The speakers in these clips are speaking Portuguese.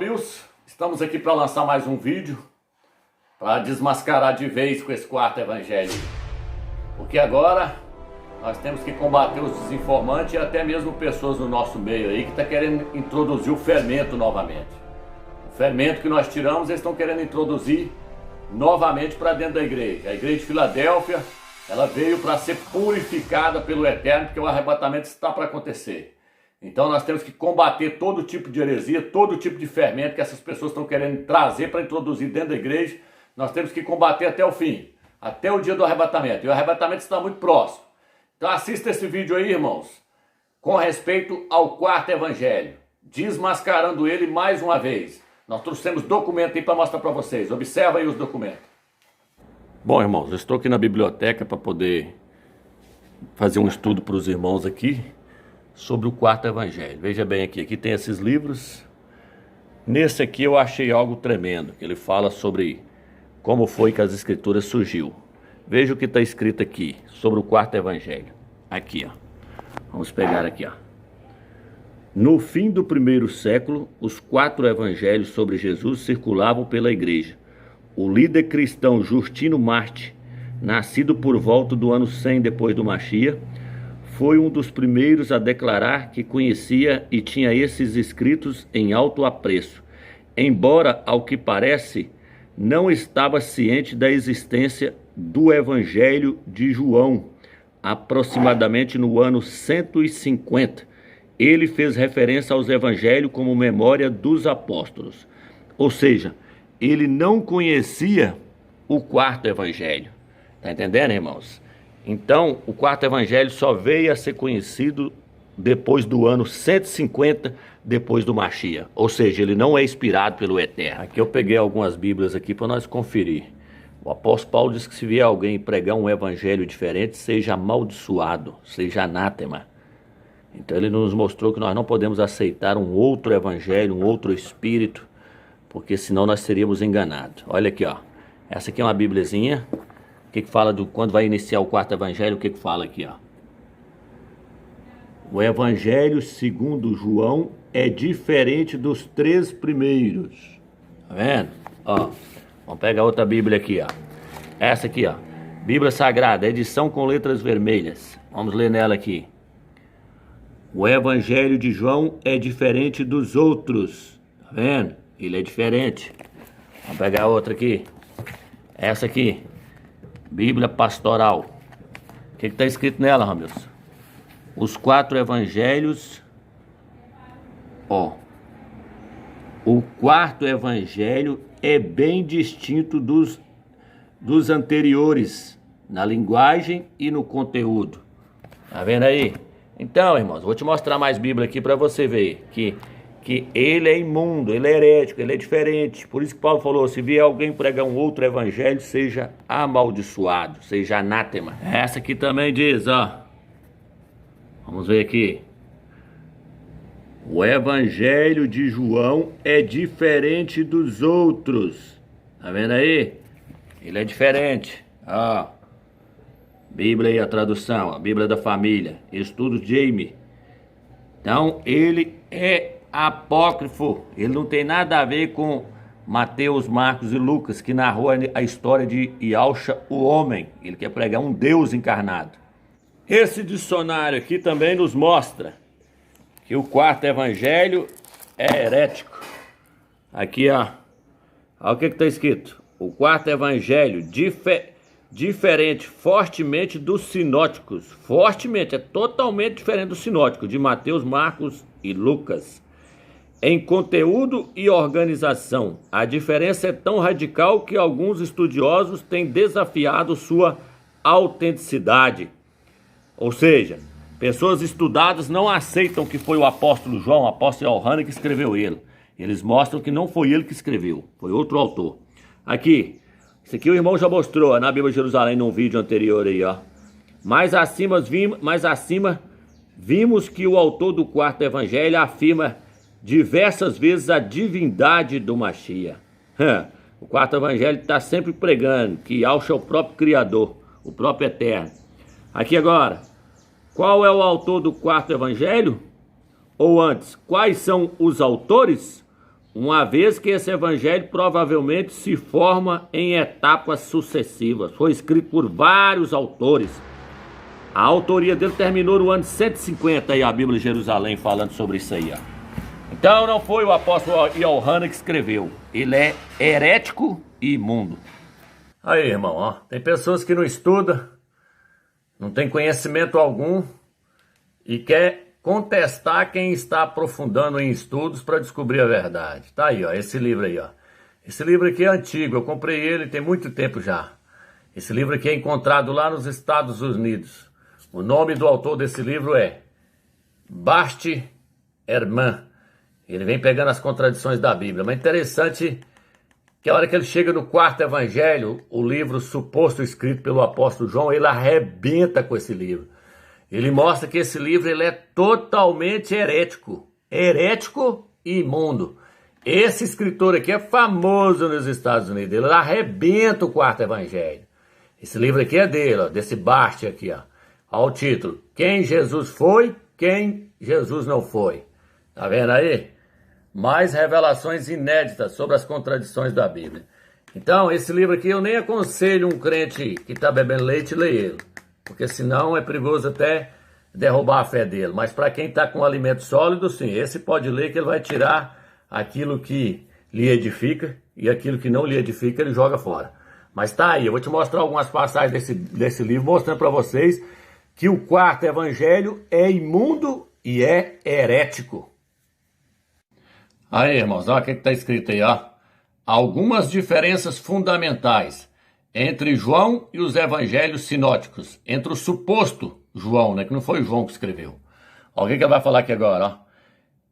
Robilson, estamos aqui para lançar mais um vídeo para desmascarar de vez com esse quarto evangelho, porque agora nós temos que combater os desinformantes e até mesmo pessoas no nosso meio aí que estão querendo introduzir o fermento novamente. O fermento que nós tiramos, eles estão querendo introduzir novamente para dentro da igreja. A igreja de Filadélfia, ela veio para ser purificada pelo Eterno, porque o arrebatamento está para acontecer. Então nós temos que combater todo tipo de heresia, todo tipo de fermento que essas pessoas estão querendo trazer para introduzir dentro da igreja. Nós temos que combater até o fim, até o dia do arrebatamento. E o arrebatamento está muito próximo. Então assista esse vídeo aí, irmãos, com respeito ao quarto evangelho, desmascarando ele mais uma vez. Nós trouxemos documento aí para mostrar para vocês. Observa aí os documentos. Bom, irmãos, eu estou aqui na biblioteca para poder fazer um estudo para os irmãos aqui sobre o quarto evangelho. Veja bem aqui tem esses livros. Nesse aqui eu achei algo tremendo, que ele fala sobre como foi que as escrituras surgiu. Veja o que está escrito aqui sobre o quarto evangelho. Aqui, ó. Vamos pegar aqui, ó. No fim do primeiro século, os 4 evangelhos sobre Jesus circulavam pela igreja. O líder cristão Justino Marte, nascido por volta do ano 100 depois do Machia, foi um dos primeiros a declarar que conhecia e tinha esses escritos em alto apreço, embora, ao que parece, não estava ciente da existência do Evangelho de João. Aproximadamente no ano 150, ele fez referência aos evangelhos como memória dos apóstolos. Ou seja, ele não conhecia o quarto evangelho. Está entendendo, irmãos? Então, o quarto evangelho só veio a ser conhecido depois do ano 150, depois do Machia. Ou seja, ele não é inspirado pelo Eterno. Aqui eu peguei algumas bíblias aqui para nós conferir. O apóstolo Paulo diz que se vier alguém pregar um evangelho diferente, seja amaldiçoado, seja anátema. Então ele nos mostrou que nós não podemos aceitar um outro evangelho, um outro espírito, porque senão nós seríamos enganados. Olha aqui, ó. Essa aqui é uma bíbliazinha. O que fala do quando vai iniciar o quarto evangelho? O que fala aqui, ó? O evangelho segundo João é diferente dos 3 primeiros. Tá vendo? Ó, vamos pegar outra bíblia aqui, ó. Essa aqui, ó. Bíblia Sagrada, edição com letras vermelhas. Vamos ler nela aqui. O evangelho de João é diferente dos outros. Tá vendo? Ele é diferente. Vamos pegar outra aqui. Essa aqui. Bíblia Pastoral. O que está escrito nela, Ramilson? Os 4 evangelhos. Ó. O quarto evangelho é bem distinto dos anteriores, na linguagem e no conteúdo. Tá vendo aí? Então, irmãos, vou te mostrar mais Bíblia aqui para você ver que ele é imundo, ele é herético, ele é diferente. Por isso que Paulo falou, se vier alguém pregar um outro evangelho, seja amaldiçoado, seja anátema. Essa aqui também diz, ó. Vamos ver aqui. O evangelho de João é diferente dos outros. Tá vendo aí? Ele é diferente. Ó. Bíblia aí, a tradução, a Bíblia da Família, Estudos Jamie. Então, ele é apócrifo. Ele não tem nada a ver com Mateus, Marcos e Lucas, que narrou a história de Yahshua, o homem. Ele quer pregar um Deus encarnado. Esse dicionário aqui também nos mostra que o quarto evangelho é herético. Aqui, ó. Olha o que está escrito. O quarto evangelho diferente, fortemente dos sinóticos. Fortemente, é totalmente diferente dos sinóticos, de Mateus, Marcos e Lucas. Em conteúdo e organização, a diferença é tão radical que alguns estudiosos têm desafiado sua autenticidade. Ou seja, pessoas estudadas não aceitam que foi o apóstolo João, o apóstolo Yohana que escreveu ele. Eles mostram que não foi ele que escreveu, foi outro autor. Aqui, isso aqui o irmão já mostrou na Bíblia de Jerusalém num vídeo anterior aí, ó. Mais acima vimos que o autor do quarto evangelho afirma diversas vezes a divindade do Machia. O quarto evangelho está sempre pregando que Yahshua é o próprio Criador, o próprio Eterno. Aqui agora, qual é o autor do quarto evangelho? Ou antes, quais são os autores? uma vez que esse evangelho provavelmente se forma em etapas sucessivas. Foi escrito por vários autores. A autoria dele terminou no ano 150, aí a Bíblia de Jerusalém falando sobre isso aí, ó. Então não foi o apóstolo Yohanan que escreveu. Ele é herético e imundo. Aí, irmão, ó, tem pessoas que não estudam, não tem conhecimento algum e quer contestar quem está aprofundando em estudos para descobrir a verdade. Tá aí, ó, esse livro aí, ó. Esse livro aqui é antigo, eu comprei ele tem muito tempo já. Esse livro aqui é encontrado lá nos Estados Unidos. O nome do autor desse livro é Bart Ehrman. Ele vem pegando as contradições da Bíblia. Mas interessante que a hora que ele chega no quarto evangelho, o livro suposto escrito pelo apóstolo João, ele arrebenta com esse livro. Ele mostra que esse livro ele é totalmente herético. Herético e imundo. Esse escritor aqui é famoso nos Estados Unidos. Ele arrebenta o quarto evangelho. Esse livro aqui é dele, ó, desse Bart aqui, ó. Olha o título. Quem Jesus foi, quem Jesus não foi. Tá vendo aí? Mais revelações inéditas sobre as contradições da Bíblia. Então, esse livro aqui eu nem aconselho um crente que está bebendo leite ler ele. Porque senão é perigoso até derrubar a fé dele. Mas para quem está com alimento sólido, sim, esse pode ler que ele vai tirar aquilo que lhe edifica e aquilo que não lhe edifica ele joga fora. Mas tá aí, eu vou te mostrar algumas passagens desse livro, mostrando para vocês que o quarto evangelho é imundo e é herético. Aí, irmãos, olha o que está escrito aí, ó. Algumas diferenças fundamentais entre João e os evangelhos sinóticos. Entre o suposto João, né, que não foi João que escreveu. Olha o que ele vai falar aqui agora, ó.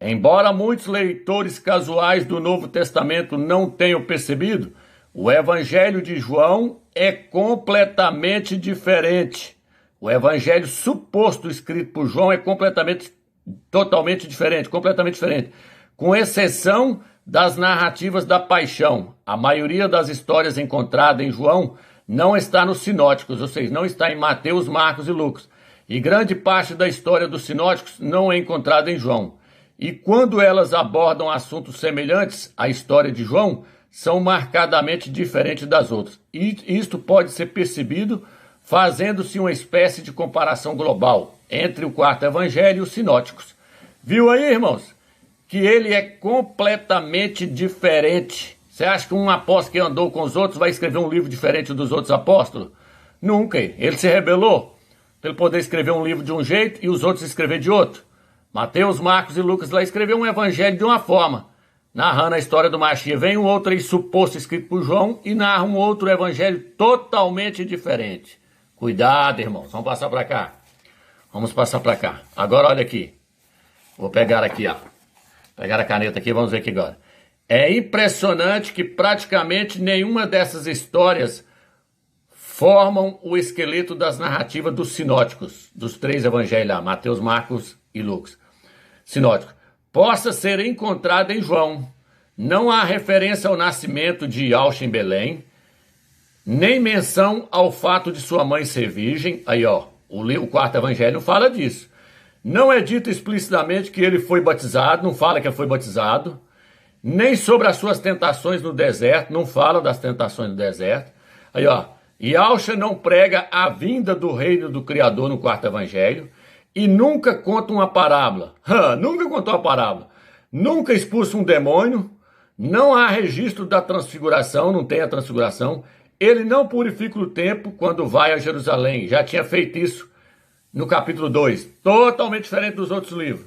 Embora muitos leitores casuais do Novo Testamento não tenham percebido, o evangelho de João é completamente diferente. O evangelho suposto escrito por João é totalmente diferente, completamente diferente. Com exceção das narrativas da paixão. A maioria das histórias encontradas em João não está nos sinóticos, ou seja, não está em Mateus, Marcos e Lucas. E grande parte da história dos sinóticos não é encontrada em João. E quando elas abordam assuntos semelhantes à história de João, são marcadamente diferentes das outras. E isto pode ser percebido fazendo-se uma espécie de comparação global entre o quarto evangelho e os sinóticos. Viu aí, irmãos? Que ele é completamente diferente. Você acha que um apóstolo que andou com os outros vai escrever um livro diferente dos outros apóstolos? Nunca. Ele se rebelou para ele poder escrever um livro de um jeito e os outros escrever de outro. Mateus, Marcos e Lucas lá escreveu um evangelho de uma forma, narrando a história do Machia. Vem um outro aí suposto escrito por João e narra um outro evangelho totalmente diferente. Cuidado, irmãos. Vamos passar para cá. Vamos passar para cá. Agora olha aqui. Vou pegar aqui, ó. Pegar a caneta aqui, vamos ver aqui agora. É impressionante que praticamente nenhuma dessas histórias formam o esqueleto das narrativas dos sinóticos, dos três evangelhos lá, Mateus, Marcos e Lucas. Sinóticos. Possa ser encontrada em João. Não há referência ao nascimento de Yauxa em Belém, nem menção ao fato de sua mãe ser virgem. Aí, ó, o quarto evangelho não fala disso. Não é dito explicitamente que ele foi batizado, não fala que ele foi batizado, nem sobre as suas tentações no deserto, não fala das tentações no deserto. Aí, ó, Yauxa não prega a vinda do reino do Criador no quarto evangelho e nunca conta uma parábola. Nunca contou uma parábola. Nunca expulsa um demônio, não há registro da transfiguração, não tem a transfiguração. Ele não purifica o templo quando vai a Jerusalém, já tinha feito isso no capítulo 2, totalmente diferente dos outros livros.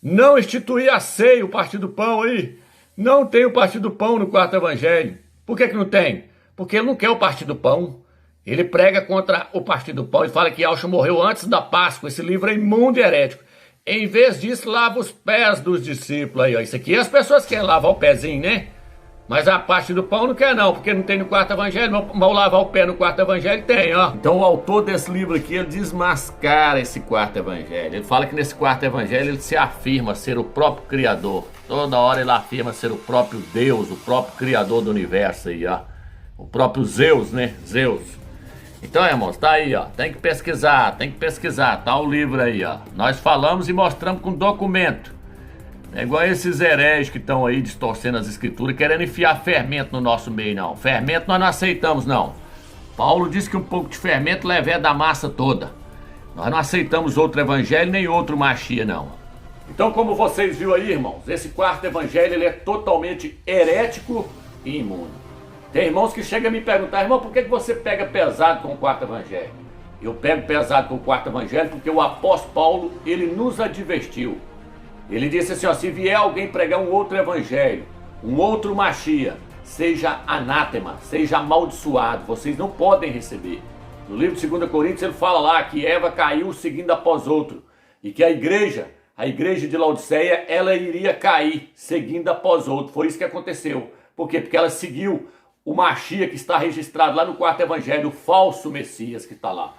Não instituir a ceia, o partir do pão aí. Não tem o partir do pão no quarto evangelho. Por que não tem? Porque ele não quer o partir do pão. Ele prega contra o partir do pão e fala que Yauxa morreu antes da Páscoa. Esse livro é imundo e herético. Em vez disso, lava os pés dos discípulos. Aí, ó. Isso aqui as pessoas querem lavar o pezinho, né? Mas a parte do pão não quer não, porque não tem no quarto evangelho. Vão lavar o pé no quarto evangelho, tem, ó. Então o autor desse livro aqui, ele desmascara esse quarto evangelho. Ele fala que nesse quarto evangelho ele se afirma ser o próprio Criador. Toda hora ele afirma ser o próprio Deus, o próprio Criador do universo aí, ó. O próprio Zeus, né? Zeus. Então, irmãos, tá aí, ó. Tem que pesquisar, tá o livro aí, ó. Nós falamos e mostramos com documento. É igual esses hereges que estão aí distorcendo as escrituras, querendo enfiar fermento no nosso meio, não. Fermento nós não aceitamos, não. Paulo diz que um pouco de fermento leva da massa toda. Nós não aceitamos outro evangelho nem outro Machia, não. Então, como vocês viram aí, irmãos, esse quarto evangelho ele é totalmente herético e imundo. Tem irmãos que chegam a me perguntar: irmão, por que você pega pesado com o quarto evangelho? Eu pego pesado com o quarto evangelho porque o apóstolo Paulo, ele nos advertiu. Ele disse assim, ó, se vier alguém pregar um outro evangelho, um outro Machia, seja anátema, seja amaldiçoado, vocês não podem receber. No livro de 2 Coríntios ele fala lá que Eva caiu seguindo após outro, e que a igreja de Laodiceia, ela iria cair seguindo após outro. Foi isso que aconteceu. Por quê? Porque ela seguiu o Machia que está registrado lá no quarto evangelho, o falso Messias que está lá.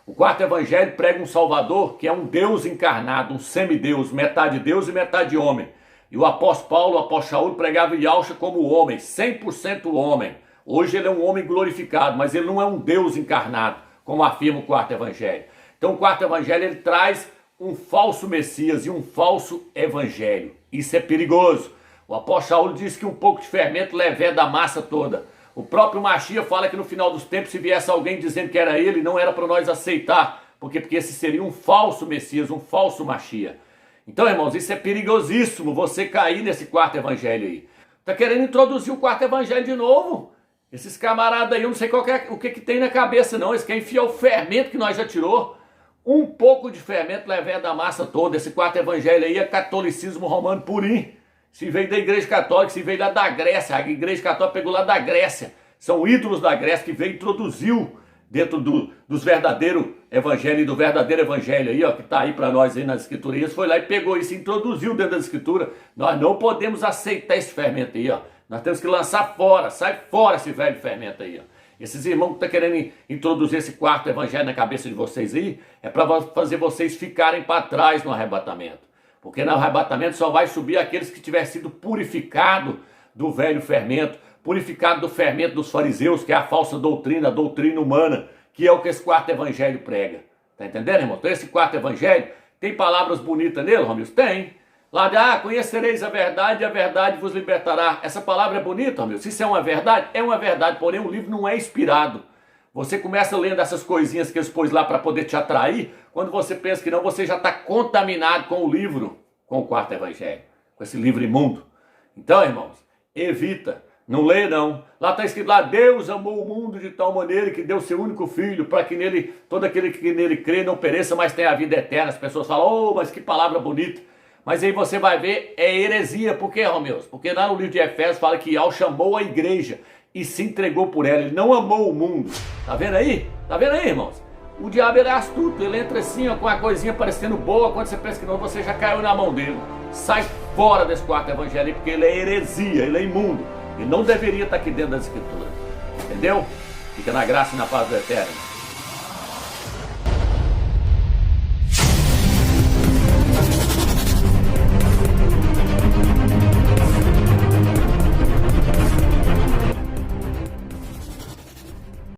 O quarto evangelho prega um Salvador que é um Deus encarnado, um semideus, metade Deus e metade homem. E o apóstolo Paulo, o apóstolo Shaul, pregava Yahshua como homem, 100% homem. Hoje ele é um homem glorificado, mas ele não é um Deus encarnado, como afirma o quarto evangelho. Então o quarto evangelho ele traz um falso Messias e um falso evangelho. Isso é perigoso. O apóstolo Shaul diz que um pouco de fermento leveda a massa toda. O próprio Machia fala que no final dos tempos, se viesse alguém dizendo que era ele, não era para nós aceitar. Porque esse seria um falso Messias, um falso Machia. Então, irmãos, isso é perigosíssimo, você cair nesse quarto evangelho aí. Tá querendo introduzir o quarto evangelho de novo? Esses camaradas aí, eu não sei o que tem na cabeça não. Eles querem enfiar o fermento que nós já tirou. Um pouco de fermento leveda a massa toda. Esse quarto evangelho aí é catolicismo romano purinho. Se veio da igreja católica, se veio lá da Grécia, a igreja católica pegou lá da Grécia. São ídolos da Grécia que veio e introduziu dentro dos verdadeiros evangelhos e do verdadeiro evangelho aí, ó, que está aí para nós aí nas escrituras. Eles foi lá e pegou isso e introduziu dentro da escritura. Nós não podemos aceitar esse fermento aí, ó. Nós temos que lançar fora, sai fora esse velho fermento aí, ó. Esses irmãos que estão querendo introduzir esse quarto evangelho na cabeça de vocês aí, é para fazer vocês ficarem para trás no arrebatamento. Porque no arrebatamento só vai subir aqueles que tiverem sido purificados do velho fermento, purificado do fermento dos fariseus, que é a falsa doutrina, a doutrina humana, que é o que esse quarto evangelho prega. Tá entendendo, irmão? Então esse quarto evangelho tem palavras bonitas nele, Romilson? Tem. Lá de, conhecereis a verdade vos libertará. Essa palavra é bonita, Romilson? Isso é uma verdade, porém o livro não é inspirado. Você começa lendo essas coisinhas que eles pôs lá para poder te atrair, quando você pensa que não, você já está contaminado com o livro, com o quarto evangelho, com esse livro imundo. Então, irmãos, evita, não lê não. Lá está escrito lá, Deus amou o mundo de tal maneira que deu seu único filho, para que nele, todo aquele que nele crê não pereça, mas tenha a vida eterna. As pessoas falam, oh, mas que palavra bonita. Mas aí você vai ver, é heresia. Por quê, Romeus? Porque lá no livro de Efésios fala que Yahweh chamou a igreja e se entregou por ela. Ele não amou o mundo. Tá vendo aí? Tá vendo aí, irmãos? O diabo ele é astuto, ele entra assim, ó, com uma coisinha parecendo boa, quando você pensa que não, você já caiu na mão dele. Sai fora desse quarto evangelho, porque ele é heresia, ele é imundo. Ele não deveria estar aqui dentro das escrituras. Entendeu? Fica na graça e na paz do Eterno.